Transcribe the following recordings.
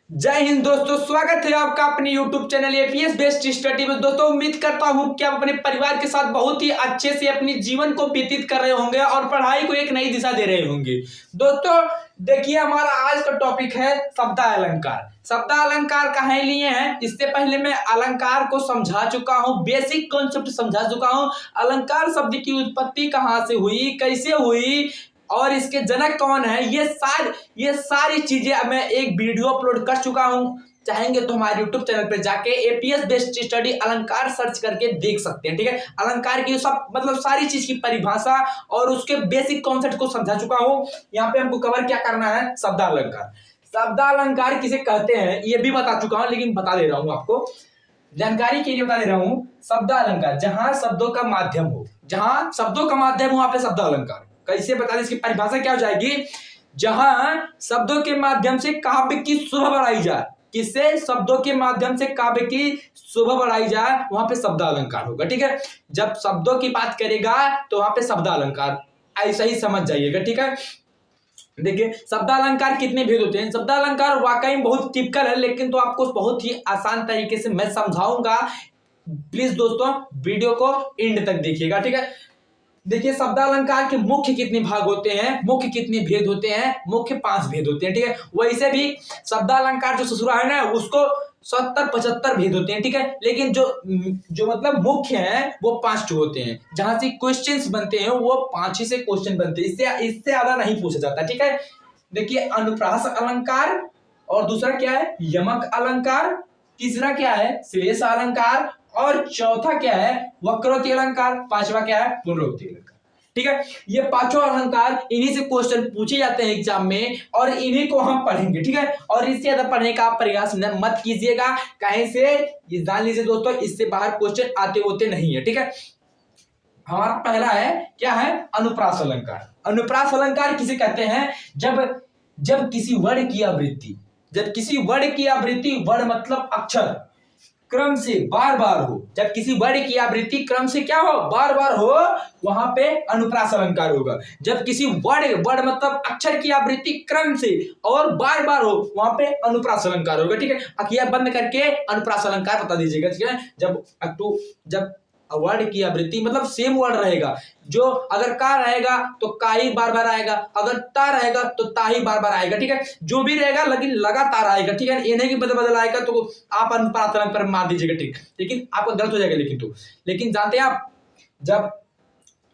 जय हिंद दोस्तों, स्वागत है आपका अपने YouTube channel APS best study में। दोस्तों उम्मीद करता हूं कि आप अपने परिवार के साथ बहुत ही अच्छे से अपने जीवन को व्यतीत कर रहे होंगे और पढ़ाई को एक नई दिशा दे रहे होंगे। दोस्तों देखिए, हमारा आज का टॉपिक है शब्दालंकार। शब्दालंकार कहाँ लिए हैं, इससे पहले मैं अलंकार को समझा चुका हूं, बेसिक कॉन्सेप्ट समझा चुका हूं। अलंकार शब्द की उत्पत्ति कहाँ से हुई, कैसे हुई और इसके जनक कौन है, ये सारी चीजें मैं एक वीडियो अपलोड कर चुका हूं। चाहेंगे तो हमारे YouTube चैनल पे जाके एपीएस बेस्ट स्टडी अलंकार सर्च करके देख सकते हैं। ठीक है, अलंकार की सब मतलब सारी चीज की परिभाषा और उसके बेसिक कॉन्सेप्ट को समझा चुका हूं। यहाँ पे हमको कवर क्या करना है, शब्दालंकार। शब्दालंकार किसे कहते हैं ये भी बता चुका हूं, लेकिन बता दे रहा हूं आपको, जानकारी के लिए बता दे रहा हूं। शब्दालंकार जहां शब्दों का माध्यम हो, जहां शब्दों का माध्यम हो वहां पे शब्दालंकार। कैसे बता दें, इसकी परिभाषा क्या हो जाएगी, जहां शब्दों के माध्यम से काव्य की शोभा बढ़ाई जाए। किससे, शब्दों के माध्यम से काव्य की शोभा बढ़ाई जाए, वहां पे शब्दालंकार होगा। ठीक है, जब शब्दों की बात करेगा तो वहां पे शब्दालंकार, ऐसा ही समझ जाइएगा। ठीक है, देखिए शब्दालंकार कितने भेद होते हैं। शब्दालंकार वाकई में बहुत टिपिकल है, लेकिन तो आपको बहुत ही आसान तरीके से मैं समझाऊंगा। प्लीज दोस्तों वीडियो को एंड तक देखिएगा। ठीक है, देखिए शब्दालंकार के मुख्य कितने भाग होते हैं, मुख्य कितने भेद होते हैं, मुख्य 5 भेद होते हैं। ठीक है, वैसे भी शब्दालंकार जो ससुरा है ना, उसको 70-75 भेद होते हैं। ठीक है, लेकिन जो मतलब मुख्य हैं वो 5 होते हैं। जहां से क्वेश्चंस बनते हैं वो 5 ही से क्वेश्चन बनते हैं, इससे ज्यादा नहीं पूछा जाता। ठीक है, देखिए अनुप्रास अलंकार, और दूसरा क्या है यमक अलंकार, तीसरा क्या है श्लेष अलंकार, और चौथा क्या है वक्रोक्ति अलंकार, पांचवा क्या है पुनरोक्ति अलंकार। ठीक है, ये पांचों अलंकार इन्हीं से क्वेश्चन पूछे जाते हैं एग्जाम में, और इन्हीं को हम पढ़ेंगे। ठीक है, और इससे ज्यादा पढ़ने का आप प्रयास मत कीजिएगा, कहीं से ये जान लीजिए दोस्तों, इससे बाहर क्वेश्चन आते होते नहीं है। ठीक है, हमारा पहला है क्या है अनुप्रास अलंकार। अनुप्रास अलंकार किसे कहते हैं, जब किसी वर्ण की आवृत्ति, जब किसी वर्ण की आवृत्ति, वर्ण मतलब अक्षर, क्रम से बार बार हो। जब किसी वर्ण की आवृत्ति क्रम से क्या हो, बार बार हो, वहां पे अनुप्रास अलंकार होगा। जब किसी वर्ण मतलब अक्षर की आवृत्ति क्रम से और बार बार हो, वहां पे अनुप्रास अलंकार होगा। ठीक है, अखियां बंद करके अनुप्रास अलंकार बता दीजिएगा। ठीक है, जब वर्ड की आवृत्ति मतलब सेम वर्ड रहेगा, जो अगर का रहेगा तो का ही बार बार आएगा, अगर ता रहेगा तो ता ही बार बार आएगा। ठीक है, जो भी रहेगा लेकिन लगातार आएगा। ठीक है, ये नहीं कि बदल आएगा तो आप अनुप्रास अलंकार मार दीजिएगा। ठीक, लेकिन आपका गलत हो जाएगा। लेकिन जानते हैं आप, जब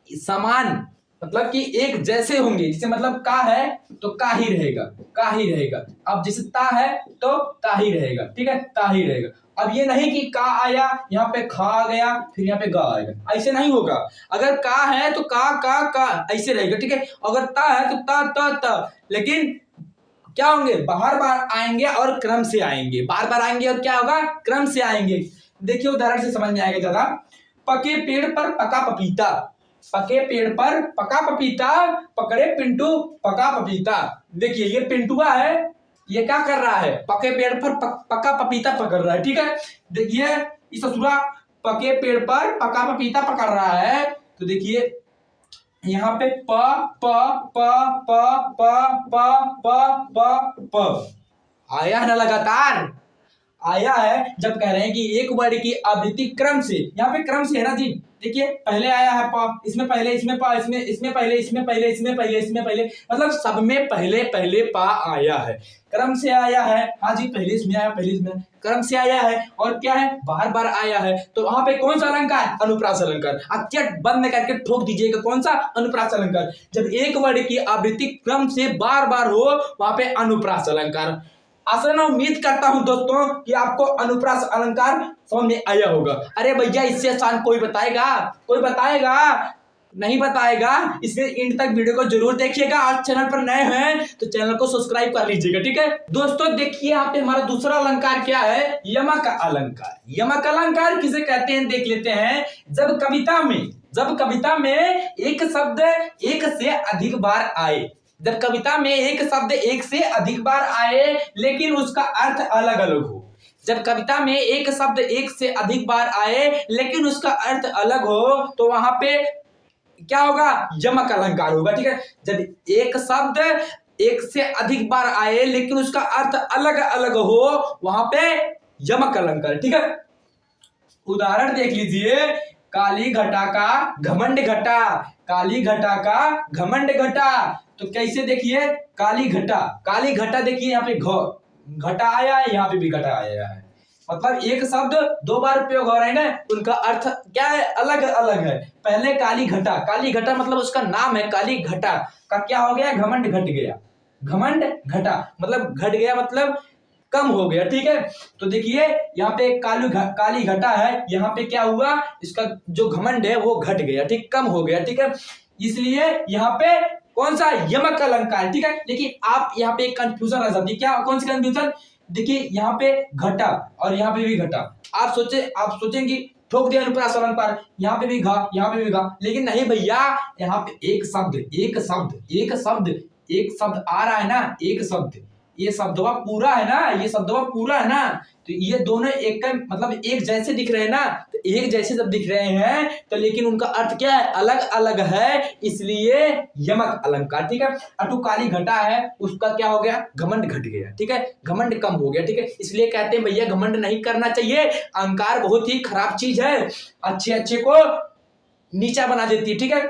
समान मतलब कि एक जैसे होंगे, जैसे मतलब का है तो का ही रहेगा, का ही रहेगा। अब जैसे ता है तो ता ही रहेगा। ठीक है, ता ही रहेगा। अब ये नहीं कि का आया यहाँ पे खा आ गया फिर यहाँ पे गा आएगा, ऐसे नहीं होगा। अगर का है तो का ऐसे रहेगा। ठीक है, अगर ता है तो ता, लेकिन क्या होंगे, बार बार आएंगे और क्रम से आएंगे, बार बार आएंगे और क्या होगा, क्रम से आएंगे। देखिए उदाहरण से समझ में आएगा ज्यादा। पके पेड़ पर पका पपीता, पके पेड़ पर पका पपीता, पकड़े पिंटू पका पपीता। देखिए ये पिंटुआ है, ये क्या कर रहा है, पके पेड़ पर पका पपीता पकड़ रहा है। ठीक है, देखिए इस ससुरा पके पेड़ पर पका पपीता पकड़ रहा है, तो देखिए यहाँ पे प प प प प प प प प आया है ना, लगातार आया है। जब कह रहे हैं कि एक वर्ड की आवृत्ति क्रम से, यहाँ पे क्रम से है ना जी, देखिए पहले आया है प, इसमें पहले, इसमें प, इसमें पहले, इसमें पहले, इसमें पहले, इसमें पहले, मतलब सब में पहले पहले पा आया है, क्रम से आया है। हाँ जी, पहले इसमें आया, पहले इसमें क्रम से आया है, और क्या है बार बार आया है। तो वहां पे कौन सा अलंकार, अनुप्रास अलंकार। अक्षर बंद करके ठोक दीजिएगा, कौन सा, अनुप्रास अलंकार। जब एक वर्ड की आवृत्ति क्रम से बार बार हो, वहां पे अनुप्रास अलंकार। आशा ना उम्मीद करता हूं दोस्तों कि आपको अनुप्रास अलंकार समझ में आया होगा। अरे भैया इससे आसान कोई बताएगा, कोई बताएगा नहीं बताएगा, इसलिए एंड तक वीडियो को जरूर देखिएगा। और चैनल पर नए हैं तो चैनल को सब्सक्राइब कर लीजिएगा। ठीक है दोस्तों, देखिए यहाँ पे हमारा दूसरा अलंकार क्या है, यमक अलंकार। यमक अलंकार किसे कहते हैं देख लेते हैं। जब कविता में एक शब्द एक से अधिक बार आए, जब कविता में एक शब्द एक से अधिक बार आए लेकिन उसका अर्थ अलग अलग हो, जब कविता में एक शब्द एक से अधिक बार आए लेकिन उसका अर्थ अलग हो, तो वहां पे क्या होगा, यमक अलंकार होगा। ठीक है, जब एक शब्द एक से अधिक बार आए लेकिन उसका अर्थ अलग अलग हो, वहां पे यमक अलंकार। ठीक है, उदाहरण देख लीजिए, काली घटा का घमंड घटा, काली घटा का घमंड घटा। तो कैसे देखिए, काली घटा देखिए, यहाँ पे घटा आया है, यहाँ पे भी घटा आया है, मतलब एक शब्द दो बार उपयोग हो रहे हैं ना, उनका अर्थ क्या है, अलग अलग है। पहले काली घटा मतलब उसका नाम है, काली घटा का क्या हो गया, घमंड घट गया, घमंड घटा मतलब घट गया, मतलब कम हो गया। ठीक है, तो देखिए यहाँ पे काली घटा है, यहाँ पे क्या हुआ, इसका जो घमंड है वो घट गया, ठीक, कम हो गया। ठीक है, इसलिए यहाँ पे कौन सा, यमक अलंकार। ठीक है, देखिए आप यहाँ पे कंफ्यूजन आ जाती है, क्या, कौन सी कंफ्यूजन, देखिए यहाँ पे घटा और यहाँ पे भी घटा, आप सोचेंगे ठोक दिया अनुप्रास अलंकार, यहाँ पे भी घा, यहाँ पे भी घा, लेकिन नहीं भैया, यहाँ पे एक शब्द आ रहा है ना, एक शब्द, ये शब्दवा पूरा है ना, ये शब्दवा पूरा है ना, तो ये दोनों एक का मतलब एक जैसे दिख रहे हैं ना, तो एक जैसे जब दिख रहे हैं तो लेकिन उनका अर्थ क्या है, अलग अलग है, इसलिए यमक अलंकार। ठीक है, अटू काली घटा है, उसका क्या हो गया, घमंड घट गया। ठीक है, घमंड कम हो गया। ठीक है, इसलिए कहते हैं भैया घमंड नहीं करना चाहिए, अहंकार बहुत ही खराब चीज है, अच्छे को नीचा बना देती है। ठीक है,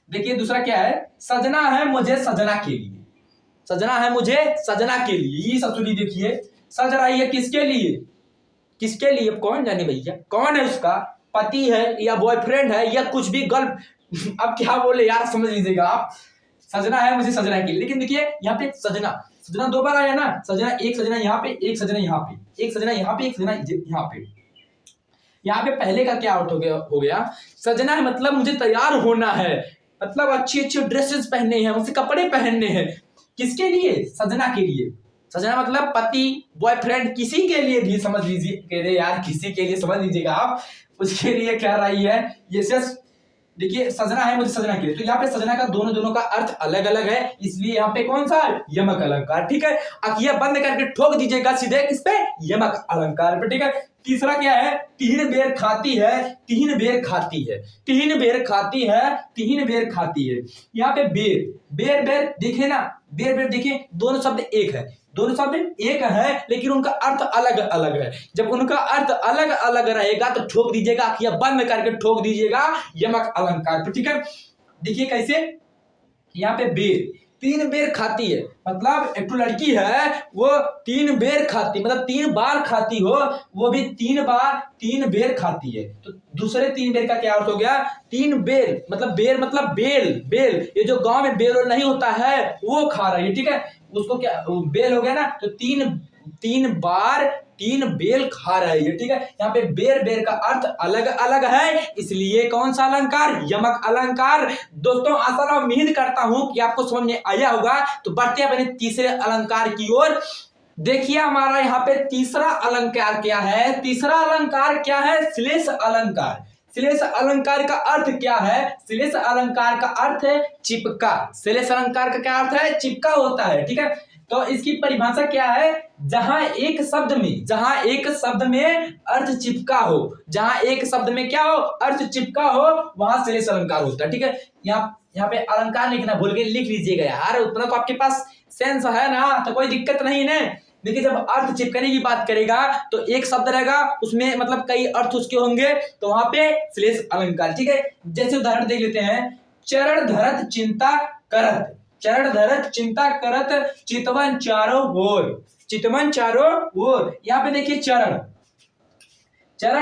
देखिए दूसरा क्या है, सजना है मुझे सजना के लिए, सजना है मुझे सजना के लिए, ये ससुरी देखिए सज रही है किसके लिए, किसके लिए, कौन जाने भैया, कौन है, उसका पति है या बॉयफ्रेंड है या कुछ भी गर्ल अब क्या बोले यार, समझ लीजिएगा आप, सजना है मुझे सजना के लिए। लेकिन देखिए यहाँ पे सजना दो बार आया ना, सजना एक सजना यहाँ पे, एक सजना यहाँ पे, एक सजना यहाँ पे, एक सजना यहाँ पे। यहाँ पे पहले का क्या अर्थ हो गया, सजना है मतलब मुझे तैयार होना है, मतलब अच्छी ड्रेसेस पहनने हैं, मुझे कपड़े पहनने हैं, किसके लिए, सजना के लिए। सजना मतलब पति, बॉयफ्रेंड, किसी के लिए भी समझ लीजिए, कह रहे यार किसी के लिए समझ लीजिएगा आप, उसके लिए कह रही है ये सिर्फ। देखिए सजना है मुझे सजना के लिए, तो यहाँ पे सजना का दोनों का अर्थ अलग अलग है, इसलिए यहाँ पे कौन सा, यमक अलंकार। ठीक है, अखियां बंद करके ठोक दीजिएगा सीधे किस पे, यमक अलंकार पे। ठीक है, तीसरा क्या है, तीन बेर खाती है, तीन बेर खाती है, तीन बेर खाती है, तीन बेर खाती है। यहाँ पे बेर बेर देखे ना, बेर देखे, दोनों शब्द एक है, दोनों शब्द एक है लेकिन उनका अर्थ अलग अलग है। जब उनका अर्थ अलग अलग रहेगा तो ठोक दीजिएगा, अखियां बंद करके ठोक दीजिएगा यमक अलंकार पे। ठीक है, देखिए कैसे, यहाँ पे बेर, तीन बेर खाती है, मतलब एक लड़की है वो तीन बेर खाती, मतलब 3 बार खाती हो, वो भी 3 बेर खाती है। तो दूसरे 3 बेर का क्या अर्थ हो गया, 3 बेर मतलब बेल, ये जो गांव में बेल नहीं होता है वो खा रही है। ठीक है, उसको क्या बेल हो गया ना, तो तीन बार 3 बेल खा रही है। ठीक है, यहाँ पे बेर का अर्थ अलग अलग है, इसलिए कौन सा अलंकार, यमक अलंकार। दोस्तों आशा उम्मीद करता हूं कि आपको समझ में आया होगा। तो बढ़ते हैं अपने तीसरे अलंकार की ओर। देखिए हमारा यहाँ पे तीसरा अलंकार क्या है, तीसरा अलंकार क्या है, श्लेष अलंकार। श्लेष अलंकार का अर्थ क्या है, श्लेष अलंकार का अर्थ है चिपका, श्लेष अलंकार का क्या अर्थ है, चिपका होता है। ठीक है, तो इसकी परिभाषा क्या है, जहां एक शब्द में अर्थ चिपका हो, जहां एक शब्द में क्या हो, अर्थ चिपका हो, वहां श्लेष अलंकार होता है। ठीक है, यहाँ पे अलंकार लिखना भूल के लिख लीजिएगा यार, उतना तो आपके पास सेंस है ना, तो कोई दिक्कत नहीं है। देखिए जब अर्थ चिपकने की बात करेगा तो एक शब्द रहेगा, उसमें मतलब कई अर्थ उसके होंगे, तो वहां पे श्लेष अलंकार। ठीक है, जैसे उदाहरण देख लेते हैं, चरण धरत चिंता करत, चरण धरत चिंता करत, चितवन चारों ओर, चितवन चारों ओर। यहाँ पे देखिए चरण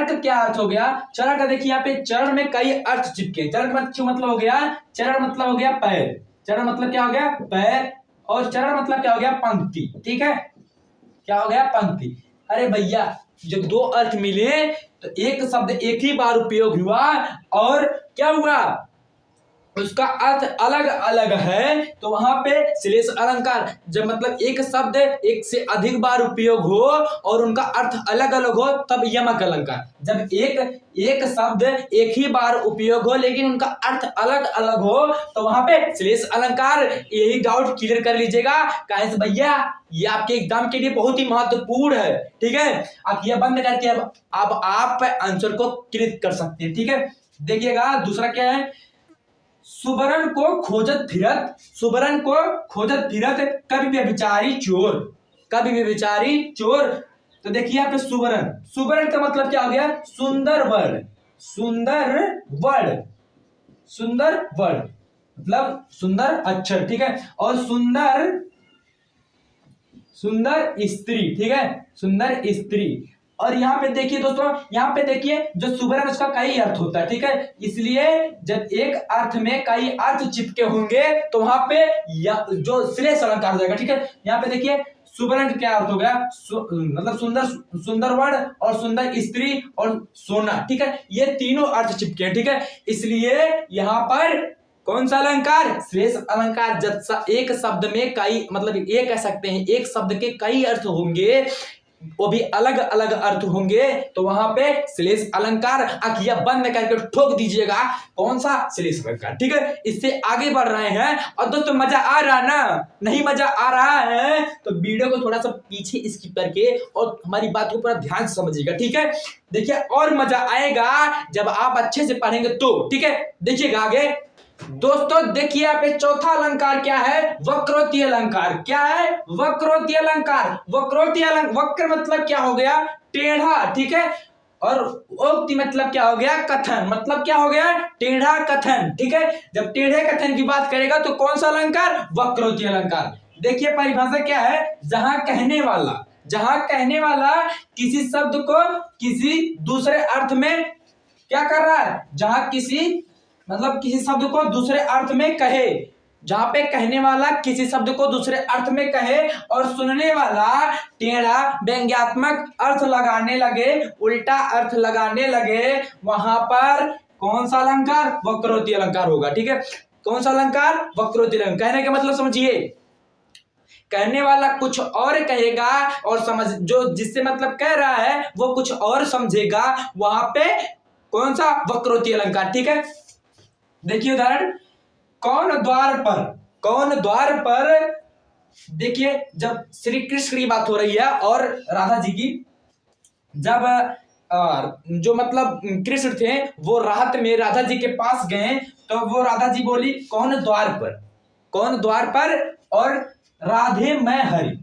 का क्या अर्थ हो गया, चरण का देखिए यहाँ पे चरण में कई अर्थ चिपके, चरण मतलब हो गया, चरण मतलब हो गया पैर, चरण मतलब क्या हो गया, पैर, और चरण मतलब क्या हो गया, पंक्ति। ठीक है, क्या हो गया, पंक्ति। अरे भैया जब 2 अर्थ मिले तो एक शब्द एक ही बार उपयोग हुआ और क्या हुआ, उसका अर्थ अलग अलग है, तो वहां पे श्लेष अलंकार। जब मतलब एक शब्द एक से अधिक बार उपयोग हो और उनका अर्थ अलग अलग हो तब यमक अलंकार। जब एक शब्द एक ही बार उपयोग हो लेकिन उनका अर्थ अलग अलग हो तो वहां पे श्लेष अलंकार। यही डाउट क्लियर कर लीजिएगा, काहे से भैया ये आपके एग्जाम के लिए बहुत ही महत्वपूर्ण है। ठीक है, आप ये बंद करके अब आप आंसर को क्लिक कर सकते हैं। ठीक है, देखिएगा दूसरा क्या है, सुबरन को खोजत फिरत, सुबरन को खोजत फिरत कभी व्यभिचारी चोर, कभी व्यभिचारी चोर। तो देखिए यहाँ पे सुबरन, सुबरन का मतलब क्या हो गया? सुंदर वर्ण, सुंदर वर्ण, सुंदर वर्ण मतलब सुंदर अक्षर, ठीक है। और सुंदर, सुंदर स्त्री, ठीक है, सुंदर स्त्री। और यहाँ पे देखिए दोस्तों, यहाँ पे देखिए जो सुबरन उसका कई अर्थ होता है, ठीक है। इसलिए जब एक अर्थ में कई अर्थ चिपके होंगे तो वहां पे जो श्रेष्ठ अलंकार हो जाएगा, ठीक है। यहाँ पे देखिए सुबरन का क्या अर्थ हो गया? मतलब सुंदर, सुंदर वर्ण और सुंदर स्त्री और सोना, ठीक है। ये तीनों अर्थ चिपके हैं, ठीक है। इसलिए यहाँ पर कौन सा अलंकार? श्रेष्ठ अलंकार। जब एक शब्द में कई, मतलब ये कह सकते हैं एक शब्द के कई अर्थ होंगे, वो भी अलग अलग अर्थ होंगे, तो वहां पे श्लेष अलंकार। आंखियां बंद करके ठोक दीजिएगा कौन सा? श्लेष अलंकार, ठीक है। इससे आगे बढ़ रहे हैं। और दोस्तों मजा आ रहा ना? नहीं मजा आ रहा है तो वीडियो को थोड़ा सा पीछे स्किप करके और हमारी बात को पूरा ध्यान से समझिएगा, ठीक है। देखिए और मजा आएगा जब आप अच्छे से पढ़ेंगे तो, ठीक है। देखिएगा आगे दोस्तों, देखिए यहाँ पे चौथा अलंकार क्या है? वक्रोक्ति अलंकार। क्या है? वक्रोक्ति अलंकार। वक्रोक्ति अलंकार, वक्र मतलब क्या हो गया? टेढ़ा, ठीक है। और उक्ति मतलब क्या हो गया? कथन, मतलब क्या हो गया? टेढ़ा कथन, ठीक है। जब टेढ़े कथन की बात करेगा तो कौन सा अलंकार? वक्रोक्ति अलंकार। देखिए परिभाषा क्या है? जहां कहने वाला, जहां कहने वाला किसी शब्द को किसी दूसरे अर्थ में क्या कर रहा है? जहां किसी, मतलब किसी शब्द को दूसरे अर्थ में कहे, जहां पे कहने वाला किसी शब्द को दूसरे अर्थ में कहे और सुनने वाला टेढ़ा व्यंग्यात्मक अर्थ लगाने लगे, उल्टा अर्थ लगाने लगे, वहां पर कौन सा अलंकार? वक्रोक्ति अलंकार होगा, ठीक है। कौन सा अलंकार? वक्रोक्ति अलंकार। कहने का मतलब समझिए, कहने वाला कुछ और कहेगा और समझ, जो जिससे मतलब कह रहा है वो कुछ और समझेगा, वहां पे कौन सा? वक्रोक्ति अलंकार, ठीक है। देखिए उदाहरण, कौन द्वार पर, कौन द्वार पर। देखिए जब श्री कृष्ण की बात हो रही है और राधा जी की, जब जो मतलब कृष्ण थे वो रात में राधा जी के पास गए तो वो राधा जी बोली कौन द्वार पर, कौन द्वार पर। और राधे मैं हरि,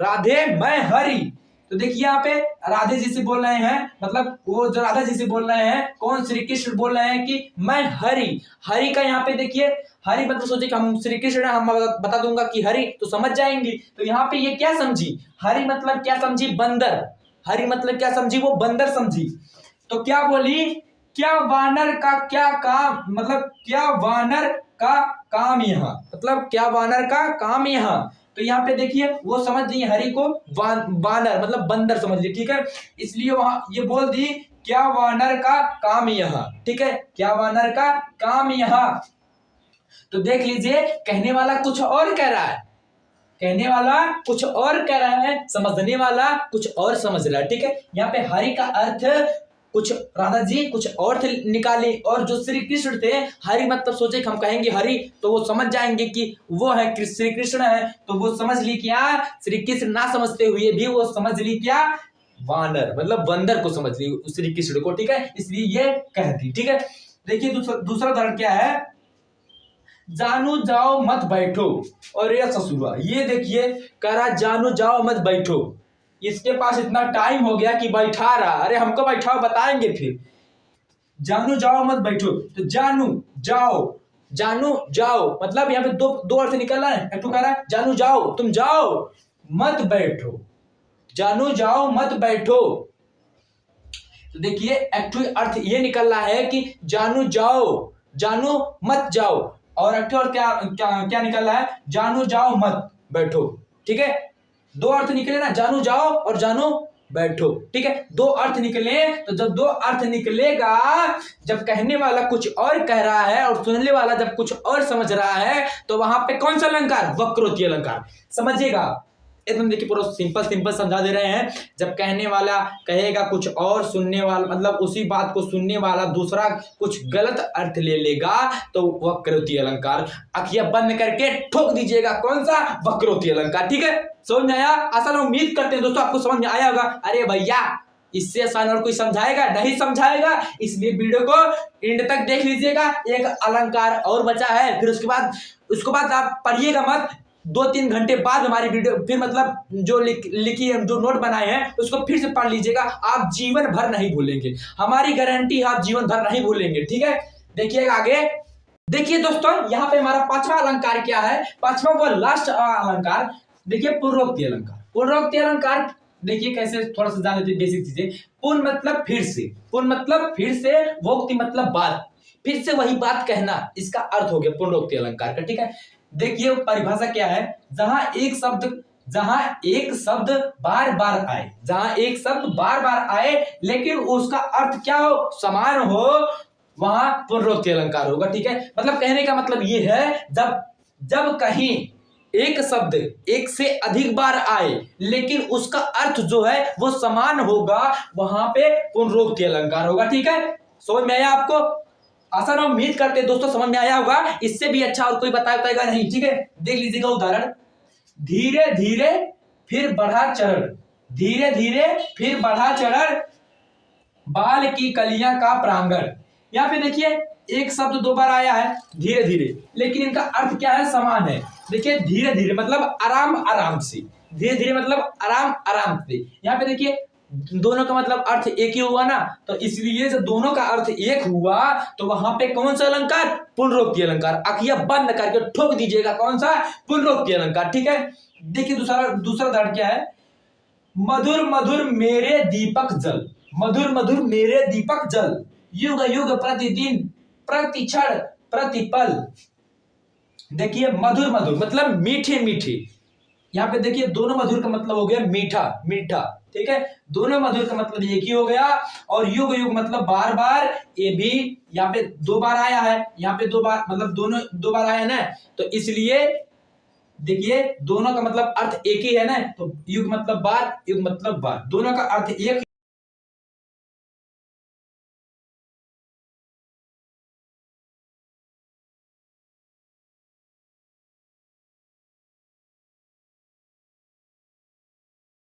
राधे मैं हरि। तो देखिए यहाँ पे राधे जी से बोल रहे हैं, मतलब वो जो राधा जी से बोल रहे हैं, कौन? श्री कृष्ण बोल रहे हैं कि मैं हरि। हरि का यहाँ पे देखिए, हरि मतलब सोचे कि हम श्री कृष्ण है, हम बता दूंगा कि हरि तो समझ जाएंगी। तो यहाँ पे ये क्या समझी? हरि मतलब क्या समझी? बंदर। हरि मतलब क्या समझी? वो बंदर समझी। तो क्या बोली? क्या वानर का क्या काम, मतलब क्या वानर का काम यहाँ, मतलब क्या वानर का काम यहाँ। तो यहाँ पे देखिए वो समझ ली हरि को वानर मतलब बंदर समझ ली, ठीक है। इसलिए वहां ये बोल दी क्या वानर का काम यहाँ, ठीक है, क्या वानर का काम यहाँ। तो देख लीजिए कहने वाला कुछ और कह रहा है, कहने वाला कुछ और कह रहा है, समझने वाला कुछ और समझ रहा है, ठीक है। यहाँ पे हरि का अर्थ कुछ राधा जी कुछ और निकाले, और जो श्री कृष्ण थे, हरि मतलब सोचे कि हम कहेंगे हरि तो वो समझ जाएंगे कि वो है श्री कृष्ण है, तो वो समझ ली क्या? श्री कृष्ण ना समझते हुए भी वो समझ ली क्या? वानर मतलब बंदर को समझ ली श्री कृष्ण को, ठीक है। इसलिए ये कह दी, ठीक है। देखिए दूसरा उदाहरण क्या है? जानू जाओ मत बैठो और ये ससुरा। ये देखिए कह रहा जानू जाओ मत बैठो, इसके पास इतना टाइम हो गया कि बैठा रहा, अरे हमको बैठाओ बताएंगे फिर। जानू जाओ मत बैठो, तो जानू जाओ, जानू जाओ मतलब यहाँ पे दो अर्थ निकल रहा है। एक तो कह रहा है जानू जाओ, तुम जाओ, मत बैठो, जानू जाओ मत बैठो। तो देखिए एक अर्थ ये निकल रहा है कि जानू जाओ, जानू मत जाओ, और एक और क्या क्या क्या निकल रहा है? जानू जाओ मत बैठो, ठीक है। दो अर्थ निकले ना, जानू जाओ और जानू बैठो, ठीक है। दो अर्थ निकले, तो जब दो अर्थ निकलेगा, जब कहने वाला कुछ और कह रहा है और सुनने वाला जब कुछ और समझ रहा है, तो वहां पे कौन सा अलंकार? वक्रोक्ति अलंकार। समझिएगा एकदम, देखिए पूरा सिंपल सिंपल समझा दे रहे हैं। जब कहने वाला कहेगा कुछ और, सुनने वाला मतलब उसी बात को सुनने वाला दूसरा कुछ गलत अर्थ ले लेगा, तो वक्रोक्ति अलंकार। आंखें बंद करके ठोक दीजिएगा कौन सा? वक्रोक्ति अलंकार, ठीक है। समझ में आया? असल उम्मीद करते हैं दोस्तों आपको समझ में आया होगा। अरे भैया इससे आसान और कोई समझाएगा? नहीं समझाएगा। इसलिए वीडियो को एंड तक देख लीजिएगा। एक अलंकार और बचा है, फिर उसके बाद आप पढ़िएगा मत। 2-3 घंटे बाद हमारी वीडियो फिर मतलब जो लिखी है, जो नोट बनाए हैं उसको फिर से पढ़ लीजिएगा। आप जीवन भर नहीं भूलेंगे, हमारी गारंटी है, आप जीवन भर नहीं भूलेंगे। ठीक है, देखिएगा आगे। देखिए दोस्तों, यहाँ पे हमारा पांचवा अलंकार क्या है, पांचवा व लास्ट अलंकार। देखिए पूर्वोक्ति अलंकार। पूर्वोक्ति अलंकार देखिए कैसे, थोड़ा सा जान लेते हैं बेसिक चीजें। पूर्ण मतलब फिर से, पूर्ण मतलब फिर से, वोक्ति मतलब बात, फिर से वही बात कहना, इसका अर्थ हो गया पूर्वोक्ति अलंकार का। ठीक है, देखिए परिभाषा क्या है, जहां एक शब्द बार बार आए, जहां एक शब्द बार बार आए लेकिन उसका अर्थ क्या हो, समान हो, वहां पुनरुक्ति अलंकार होगा। ठीक है, मतलब कहने का मतलब ये है, जब कहीं एक शब्द एक से अधिक बार आए लेकिन उसका अर्थ जो है वो समान होगा, वहां पे पुनरुक्ति अलंकार होगा। ठीक है, समझ में आया आपको? आशा ना उम्मीद करते दोस्तों समझ में आया होगा। इससे भी अच्छा और कोई बताएगा नहीं। ठीक है, देख लीजिएगा उदाहरण। धीरे धीरे फिर बढ़ा चरण, धीरे धीरे फिर बढ़ा चरण, बाल की कलियां का प्रांगण। यहाँ पे देखिए एक शब्द 2 बार आया है धीरे धीरे, लेकिन इनका अर्थ क्या है, समान है। देखिए धीरे धीरे मतलब आराम आराम से, धीरे धीरे मतलब आराम आराम से। यहाँ पे देखिए दोनों का मतलब अर्थ एक ही हुआ ना, तो इसलिए जब दोनों का अर्थ एक हुआ तो वहां पे कौन सा अलंकार, पुनरुक्ति अलंकार। आखियां बंद करके ठोक दीजिएगा, कौन सा, पुनरुक्ति अलंकार। ठीक है, देखिए दूसरा उदाहरण क्या है। मधुर मधुर मेरे दीपक जल, मधुर मधुर मेरे दीपक जल, युग युग प्रतिदिन प्रतिक्षण प्रतिपल। देखिए मधुर मधुर मतलब मीठे मीठे, यहाँ पे देखिए दोनों मधुर का मतलब हो गया मीठा मीठा। ठीक है, दोनों मधुर का मतलब एक ही हो गया। और युग युग मतलब बार बार, ये भी यहाँ पे 2 बार आया है, यहाँ पे 2 बार मतलब दोनों 2 बार आया ना, तो इसलिए देखिए दोनों का मतलब अर्थ एक ही है ना, तो युग मतलब बार, युग मतलब बार, दोनों का अर्थ एक